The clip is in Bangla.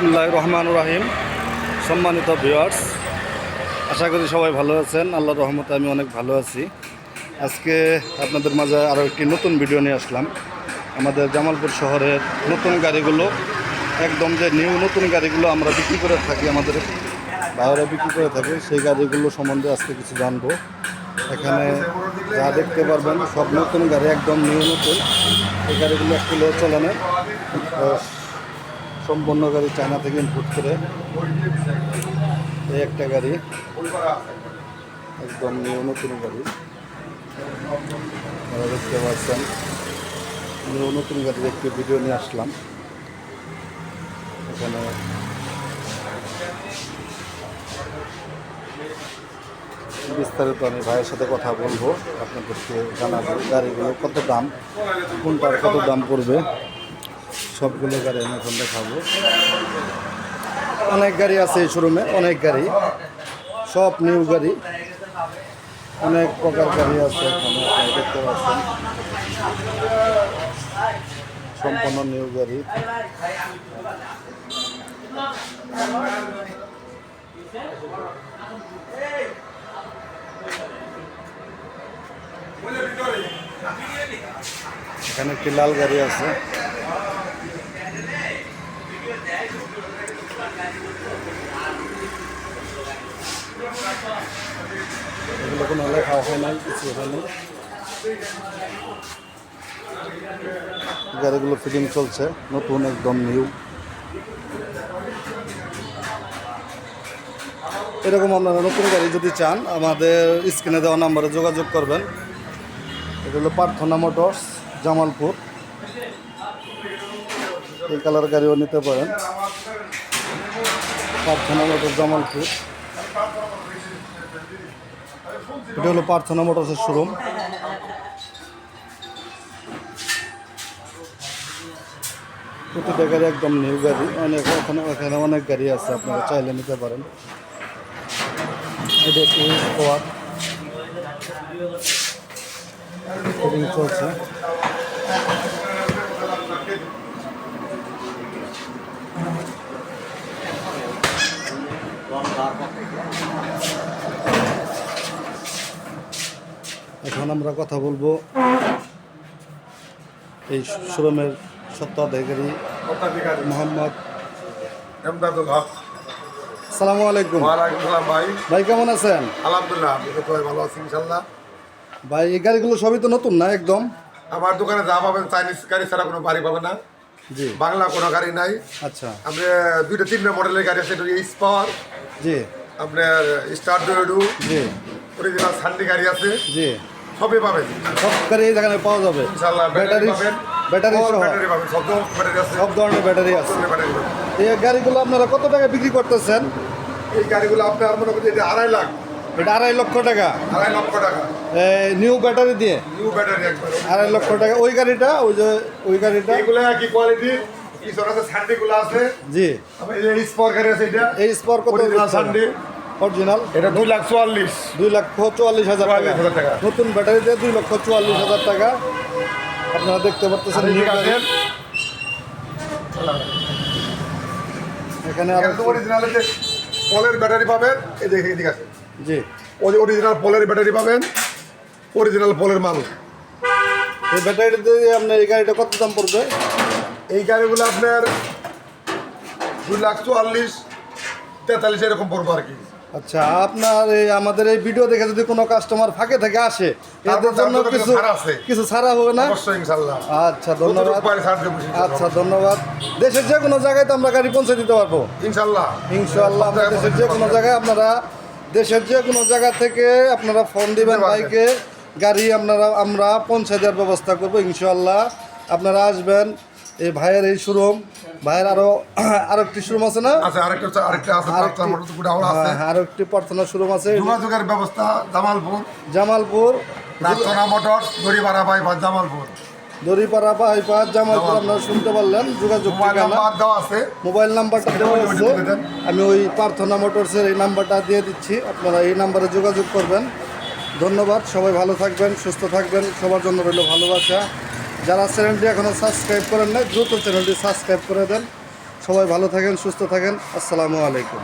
বিসমিল্লাহির রহমানির রহিম। সম্মানিত ভিউয়ার্স, আশা করি সবাই ভালো আছেন। আল্লাহর রহমতে আমি অনেক ভালো আছি। আজকে আপনাদের মাঝে আরও একটি নতুন ভিডিও নিয়ে আসলাম। আমাদের জামালপুর শহরের নতুন গাড়িগুলো, একদম যে নিউ নতুন গাড়িগুলো আমরা বিক্রি করে থাকি, আমাদের ভাইয়েরা বিক্রি করে থাকে, সেই গাড়িগুলো সম্বন্ধে আজকে কিছু জানবো। এখানে যা দেখতে পারবেন সব নতুন গাড়ি, একদম নিউ নতুন। এই গাড়িগুলো একটু লো চলানের, সম্পূর্ণ গাড়ি চায়না থেকে ইনপুট করে। এই একটা গাড়ি একদম নিউ নতুন গাড়ি, আপনারা দেখতে পাচ্ছেন। নিউ নতুন গাড়ির একটি ভিডিও নিয়ে আসলাম। এখানে বিস্তারিত আমি ভাইয়ের সাথে কথা বলবো, আপনাদেরকে জানাবো গাড়িগুলো কত দাম, কোনটার কত দাম পড়বে, সবগুলো গাড়ি আমি এখন দেখাবো। অনেক গাড়ি আছে এই শোরুমে, অনেক গাড়ি, সব নিউ গাড়ি, অনেক প্রকার গাড়ি আছে এখানে, আপনারা দেখতে পাচ্ছেন। সম্পূর্ণ নিউ গাড়ি। এখানে একটি লাল গাড়ি আছে। এগুলো কোনো লেখা হয় নাই, কিছু এখানে গাড়িগুলো ফিটিং চলছে, নতুন একদম নিউ। এরকম আপনারা নতুন গাড়ি যদি চান, আমাদের স্ক্রিনে দেওয়া নাম্বারে যোগাযোগ করবেন। এটা হলো প্রার্থনা মোটরস, জামালপুর। এই কালার গাড়িও নিতে পারেন, প্রার্থনা মোটরস, জামালপুর। এটা হলো প্রার্থনা মোটরসের শোরুম। প্রতিটা গাড়ি একদম নিউ গাড়ি, অনেক এখানে অনেক গাড়ি আছে, আপনারা চাইলে নিতে পারেন। এটা একটু স্কোয়াড ফিটিং চলছে। এখন আমরা কথা বলবো এই শোরুমের স্বত্বাধিকারী মোহাম্মদ এমদাদুল হক। আসসালামু আলাইকুম। ওয়ালাইকুম সালাম ভাই। ভাই কেমন আছেন? আলহামদুলিল্লাহ, আপনি তো ভালো আছি ইনশাল্লাহ। ভাই এই গাড়িগুলো সবই তো নতুন না একদম? আমার দোকানে যা পাবেন চাইনিজ গাড়ি ছাড়া কোনো গাড়ি পাবে না। জি। বাংলা কোনো গাড়ি নাই। আচ্ছা। আপনার দুইটা তিনটা মডেলের গাড়ি আছে, এইচ পাওয়ার, জি, আপনার স্টার ডোয়েডু, জি, অরিজিনাল সান্ডি গাড়ি আছে, জি, সবই পাবেন সব গাড়ি এই জায়গায় পাওয়া যাবে ইনশাল্লাহ। ব্যাটারি পাবেন, ব্যাটারি সহ ব্যাটারি পাবেন, সব ব্যাটারি আছে, সব ধরনের ব্যাটারি আছে। ব্যাটারি পাবেন। এই গাড়িগুলো আপনারা কত টাকা বিক্রি করতেছেন? এই গাড়িগুলো আপনার মনে করেন এটা 2.5 লাখ, এটা 2.5 লক্ষ টাকা 2.5 লক্ষ টাকা নিউ ব্যাটারি দিয়ে, নিউ ব্যাটারি একবার। 2.5 লক্ষ টাকা। ওই গাড়িটা, ওই যে ওই গাড়িটা, এগুলো একই কোয়ালিটি, কিছু আছে সান্ডিগুলো আছে। জি, আবার এই যে স্পর গাড়ি আছে, এটা এই স্পর কত? অরিজিনাল সান্ডি, অরিজিনাল এটা 2,44,000 2,44,000 টাকা। নতুন ব্যাটারি দিয়ে 2,44,000 টাকা। আপনারা দেখতে পাচ্ছেন নিউ গাড়ি। এখানে আর অরিজিনাল যে পলের ব্যাটারি পাবেন, এই দেখে ঠিক আছে, জি, ওই অরিজিনাল পলের ব্যাটারি পাবেন, অরিজিনাল পলের মাল। এই ব্যাটারি দিয়ে আপনার এই গাড়িটা কত দাম পড়বে? এই গাড়িগুলো আপনার 2,44,000 43 এরকম পড়বো আর কি। আচ্ছা, আপনার এই আমাদের এই ভিডিও দেখে যদি কোনো কাস্টমার ফাঁকে থেকে আসে, এদের জন্য কিছু কিছু ছাড়া হবে না? অবশ্যই ইনশাআল্লাহ। আচ্ছা, ধন্যবাদ। আচ্ছা, আচ্ছা, ধন্যবাদ। দেশের যে কোনো জায়গায় তো আমরা গাড়ি পৌঁছে দিতে পারবো ইনশাআল্লাহ। ইনশাআল্লাহ। আমরা দেশের যে কোনো জায়গায়, আপনারা দেশের যে কোনো জায়গা থেকে আপনারা ফোন দিবেন বাইকে, গাড়ি আমরা পৌঁছে দেওয়ার ব্যবস্থা করবো ইনশাআল্লাহ। আপনারা আসবেন। এই ভাইয়ের এই শোরুম, ভাইয়ের আরো একটি শোরুম আছে না? আচ্ছা, আরেকটা আছে, আরো একটি প্রার্থনা শোরুম আছে। যোগাযোগের ব্যবস্থা জামালপুর প্রার্থনা motors, Daripara bypass, Jamalpur. Daripara bypass, Jamalpur. আপনারা শুনতে পারলেন। যোগাযোগ দেওয়া আছে, মোবাইল নাম্বারটা দেওয়া আছে। আমি ওই প্রার্থনা মোটরসের এই নাম্বারটা দিয়ে দিচ্ছি, আপনারা এই নাম্বারে যোগাযোগ করবেন। ধন্যবাদ। সবাই ভালো থাকবেন, সুস্থ থাকবেন। সবার জন্য রইল ভালোবাসা। যারা চ্যানেলটি এখনও সাবস্ক্রাইব করেন নাই, দ্রুত চ্যানেলটি সাবস্ক্রাইব করে দেন। সবাই ভালো থাকেন, সুস্থ থাকেন। আসসালামু আলাইকুম।